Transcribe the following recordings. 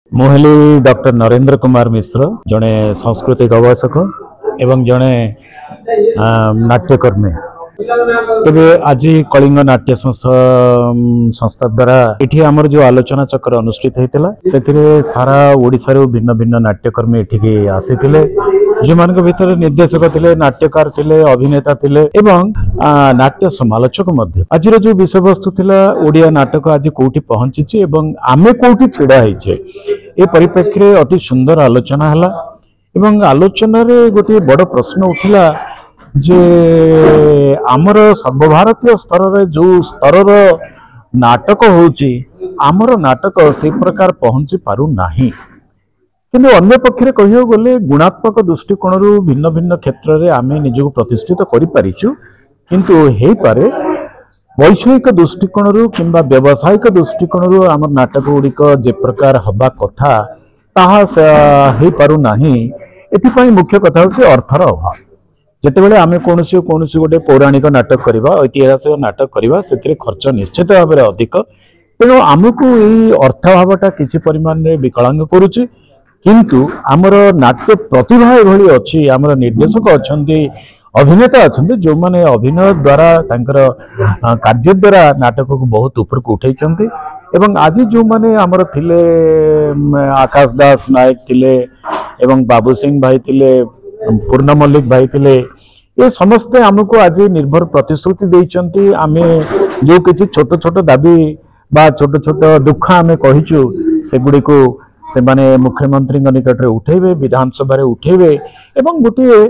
ମୁଁ ହେଲି ଡକ୍ଟର ନରେନ୍ଦ୍ର କୁମାର ମିଶ୍ର, ଜଣେ ସଂସ୍କୃତି ଗବେଷକ ଏବଂ ଜଣେ नाट्यकर्मी। तेबे आज कलिंग नाट्य संस्था द्वारा ये आमर जो आलोचना चक्र अनुष्ठित होता से सारा ओडिशा भिन्न भिन्न नाट्यकर्मी एठिकी आसीथिले, जो मान भीतर निर्देशक थिले, नाट्यकार थिले, अभिनेता थिले एवं नाट्य समालोचक मध्य। आज जो विषय वस्तु थिला ओडिया नाटक आज कोठी पहुंची एवं आमे कोठी छिड़ा होइछे ए परिप्रेक्षी रे अति सुंदर आलोचना हला एवं आलोचना रे गोटे बड़ प्रश्न उठिला जे आमर सर्वभारतीय स्तर रे जो स्तर नाटक होची आमर नाटक से प्रकार पहुंची पारु नाही, किंतु अन्य पक्षरे कहियो गले गुणात्मक दृष्टिकोण भिन्न भिन्न क्षेत्र रे आमे निजको प्रतिष्ठित करि पारिछु, किंतु हेई पारे वैषयिक दृष्टिकोण किंबा व्यावसायिक दृष्टिकोण आमर नाटक गुड़िक जे प्रकार हवा कथा ताहा हेई पारु नाही। एथिपाई मुख्य कथा होची अर्थर अभाव। जितेबाला आम कौन गोटे पौराणिक नाटक करवा, ऐतिहासिक नाटक करवा, से खर्च निश्चित भाव में अधिक, तेणु आमको यही अर्थाभावटा किसी परिमाण में विकलांग करुच्ची, किंतु आमर नाट्य प्रतिभा एभली अच्छी, आमर निर्देशक अच्छा, अभिनेता अच्छा, जो मैंने अभिनय द्वारा कार्य द्वारा नाटक को बहुत ऊपर को उठे। आज जो मैंने आमर थिले आकाश दास नायक थिले एवं बाबू सिंह भाई थिले, पूर्ण मल्लिक भाई थिले, ये समस्ते आमको आज निर्भर प्रतिश्रुति देइचंती। आमे जो किछि छोट छोट दाबी बा छोट छोट दुख आमे कहिचु सेगुडी को से माने मुख्यमंत्री निकट रे उठेबे, विधानसभा रे उठेबे एवं गोटे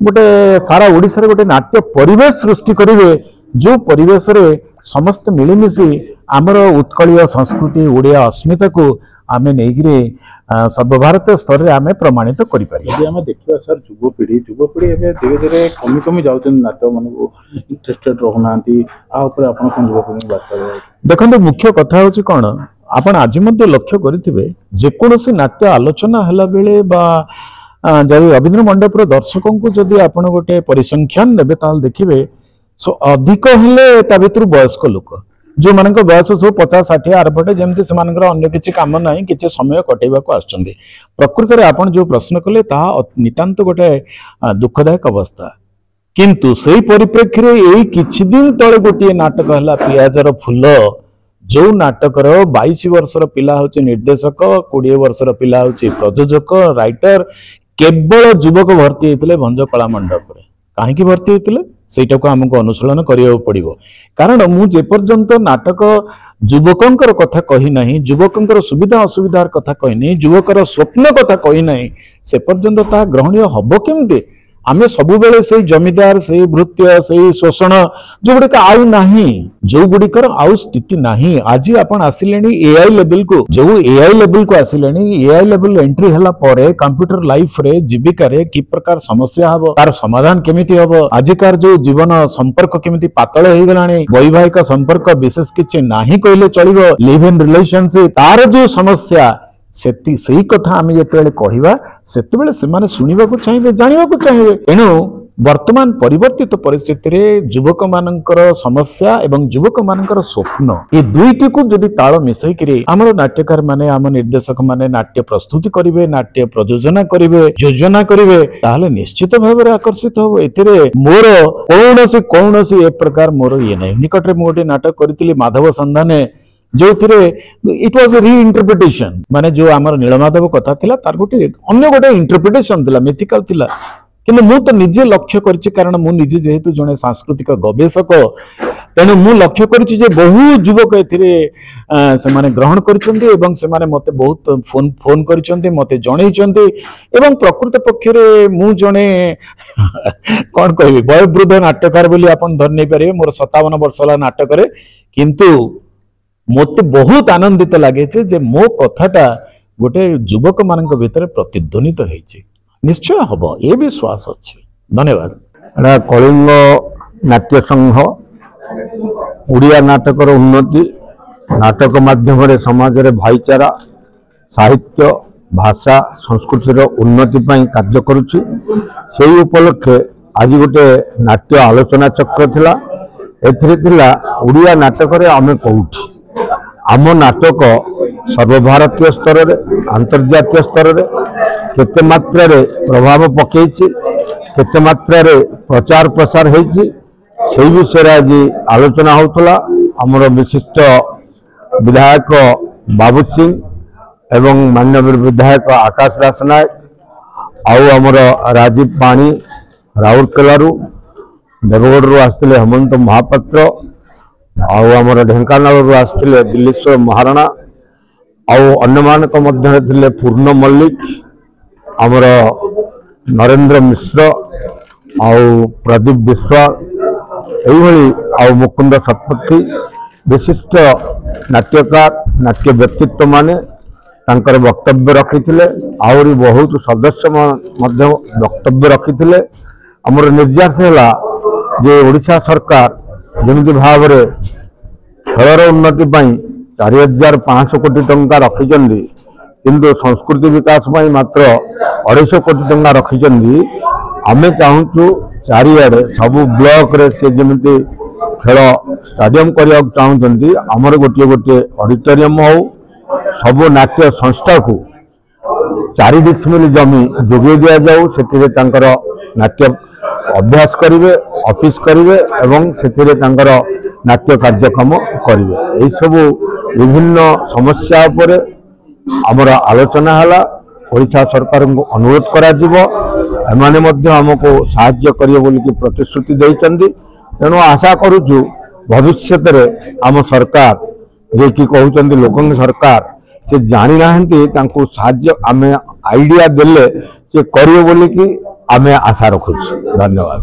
गोटे सारा ओडिसा रे गोटे नाट्य परिवेश सृष्टि करिवे, जो परिवेश रे समस्त मिलिमिशि आमर उत्कलीय संस्कृति ओडिया अस्मिता को आमे नहींगिरी सर्वभारतीय स्तर में आमे प्रमाणित करि पारि। यदि आमे देखिबा सर युवपीढ़ी एबे धीरे धीरे कमी कमी जाउछन, नाट्य मानकु इंटरेस्टेड रहनांती, आ ऊपर आपण कोन युवपीढ़ी बात करबा? देखंतु मुख्य कथा होची कोन, आपण आज मध्य लक्ष्य करिथिबे जे कोनोसी नाट्य आलोचना हला बेले बा जदि रवींद्र मंडप रो दर्शकों को जदि आपण गोटे परिसंख्यान नेबे ताल देखिबे सो अधिक हेले ता भितर वयस्क लोक जो मान बयस सब 50-60 आरपटे जमती से अन्य किसी कम ना कि समय कटेवा को आसुचंदी। प्रकृत में आपन जो प्रश्न कले ताहा नितांत गोटे दुखदायक अवस्था, किंतु सही परिप्रेक्षी रे एई किछि दिन तले गोटे नाटक हला पियाजर फूल, जो नाटकर 22 वर्षर पिला होची निर्देशक, 20 वर्षर पिला होची प्रयोजक, राइटर, केवल युवक भर्ती होते भंज कला मंडप रे। कहीं भर्ती होते सेटा को आमको अनुशीलन करिया पड़िबो, कारण मु जे पर्यंत नाटक युवकंकर कथा कही नहीं, युवकंकर सुविधा असुविधार कथा कही नहीं, युवकर स्वप्न कथा कही नहीं, से पर्यंत ता ग्रहणीय हबो केमते? आमे सबु बेले से जमीदार, से भृत्य, से शोषण जो गुड़िक आउ नाही, जो गुड़िकर आउ स्थिति नाही। आज आपण आसिलेनी एआई लेवल को, जो एआई लेवल को आसिलेनी, एआई लेवल एंट्री हला परे कंप्यूटर लाइफ रे जीविका रे की प्रकार समस्या हबो, तार समाधान केमिति हबो, आजिकार जो जीवन संपर्क केमिति पातळ होई गलानी, वैवाहिक संपर्क विशेष किछि नाही कहले चलिबो, लिव इन रिलेशनशिप तार जो समस्या सही कथा आम जो कहवा से माने सुनिबा को चाहिए, जानिबा को चाहिए। एणु वर्तमान परिवर्तित परिस्थिति रे युवक मानकर समस्या एवं युवक मानकर स्वप्न ये दुईटी को जदि ताल मिसई करी आमर नाट्यकार माने, आम निर्देशक माने नाट्य प्रस्तुति करिवे, नाट्य प्रयोजना करिवे, योजना करिवे, ताहले निश्चित भाव में आकर्षित हो। एतिरे मोर कौनसी ए प्रकार मोर ये नहीं। निकट रे मोटे नाटक करितली माधव संधाने, जो इट वाज ए रीइंटरप्रिटेशन, माने जो आमर नीलमाधव कथा थिला तार गोटे अन्य गोटे इंटरप्रिटेशन थिला, मिथिकल थिला, किंतु मु तो निजे लक्ष्य करछि, कारण मु निजे जेहेतु जने सांस्कृतिक गवेषक, तेणु मु लक्ष्य करछि जे बहु युवक एथिरे से माने ग्रहण करछन्ती एवं से माने मते बहुत फोन करछन्ती, मते जणैछन्ती एवं प्रकृत पक्षरे मु जने कोन कहबी वयोवृद्ध नाट्यकार बोली आपण धरनै पारे। मोर 57 वर्ष ला नाटक करे, किंतु मते बहुत आनंदित लगे जे मो कथाटा गोटे युवक मान भीतर प्रतिध्वनित होइछि। निश्चय हम ये विश्वास अच्छे। धन्यवाद। कलिंग नाट्य संघ उड़िया नाटकर उन्नति, नाटक माध्यम समाज रे भाईचारा, साहित्य, भाषा, संस्कृतिर उन्नति पाई कार्य करुछि। सेही उपलक्षे आज गोटे नाट्य आलोचना चक्र थिला, एथिरे थिला उड़िया नाटक रे आमे कहूछि आम नाटक सर्वभारतीय स्तर रे अंतर्जातीय स्तर रे केते मात्रा रे प्रभाव पकेइछि केते मात्रा रे प्रचार प्रसार हेछि से विषय आज आलोचना होतला। हमर विशिष्ट विधायक बाबू सिंह एवं माननीय विधायक आकाश दास नायक आउ आमर राजीव पाणी राउरकेलू देवगढ़ आसते हेमंत महापात्र आमर ढेंकानाल आसते दिल्लीश्वर महाराणा आने पूर्ण मल्लिक आमर नरेंद्र मिश्र आउ प्रदीप विश्वाल यही मुकुंद शतपथी विशिष्ट नाट्यकार नाट्य व्यक्तित्व माने तांकर वक्तव्य रखिथिले आउरी बहुत सदस्य मध्य वक्तव्य रखिथिले। हमर निर्यास हैला जे ओडिशा सरकार जेमिति भाव रे खेलर उन्नति पई 4500 कोटी टंका रखिचंदी किंतु संस्कृति विकास पई मात्र 250 कोटी टंका रखिचंदी। आमे चाहूचु चारियाडे सबु ब्लॉक रे से जेमिति खेल स्टेडियम करिया चाहूचंदी हमर गोटे गोटे ऑडिटोरियम हो सबु नाट्य संस्था को 4 डिसमिल जमी जोगे दिया जाऊ से नाट्य अभ्यास करिवे ऑफिस करिवे एवं से नाट्य कार्यक्रम करिवे। एई सबु विभिन्न समस्या उपरे हमर आलोचना हला। ओडिशा सरकार को अनुरोध करा जिवो एमाने मध्य हमको साहाय्य करिवे बोली कि प्रतिश्रुति दैचंदी। तेणु आशा करूछु भविष्य रे आम सरकार जे कि कहउचंदी लोकन सरकार से जानी नाहंती तांको साहाय्य आमे आइडिया देले से करिवे बोली कि आमे आशा रखुछु। धन्यवाद।